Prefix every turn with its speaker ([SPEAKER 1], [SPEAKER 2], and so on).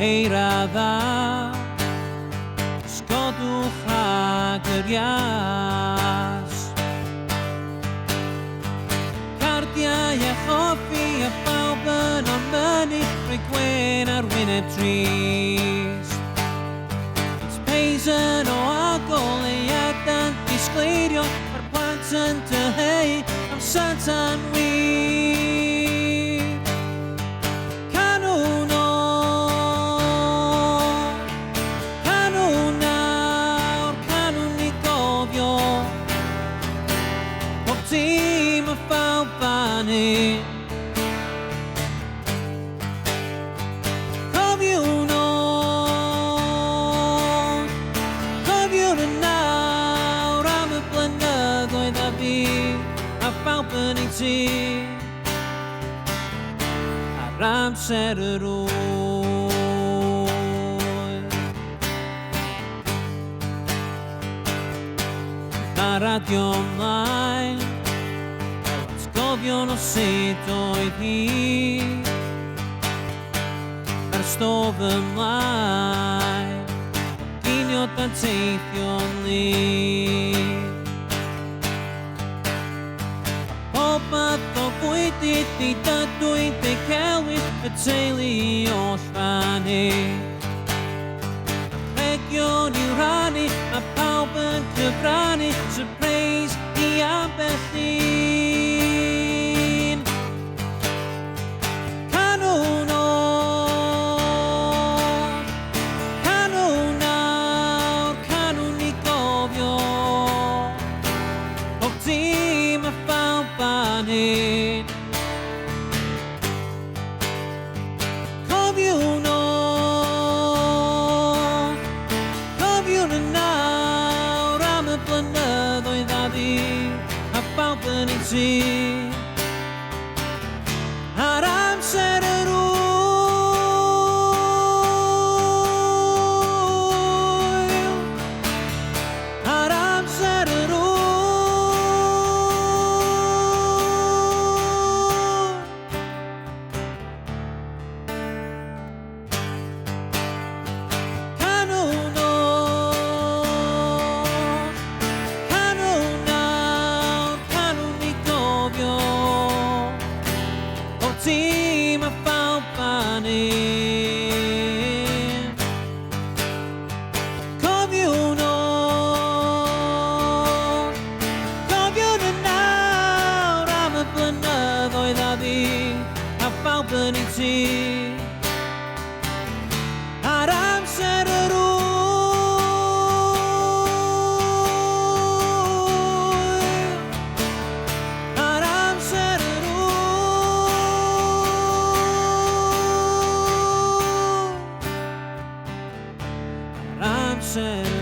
[SPEAKER 1] Eirada Scotuch agrias Cardia e chofi a pawben on myny Rhaid ar wyneb tris It's peisen o agol ei adant disgleirio Mae'r plant yn dyheu am Satan wir Canwn nawr, canwn ni gofio Pob dim y ffawb fan hyn Cofiwn y nawr am y blynyddoedd a fi a phawb yn ei ti ar amser yr wyl Na radio ymlaen atgofion o sut oedd hi Ar stof ymlaen Ginio dan teithio'n li Pob math o bwyd i dydw i dy celwydd y teulu o llfannu Region i'w rannu a pawb yn cyfrannu Surprise i ambell un Canwn nawr, canwn ni gofio Pob dim a phawb fan hyn Cofiwn y nawr am y blynyddoedd a fi a phawb yn ei ti ar amser yr wyl ar amser yr wyl Canwn nawr, canwn ni gofio Pob dim a phawb fan hyn Cofiwn y nawr am y blynyddoedd a fi a phawb yn ei ti ar amser yr wyl ar amser yr wyl ar amser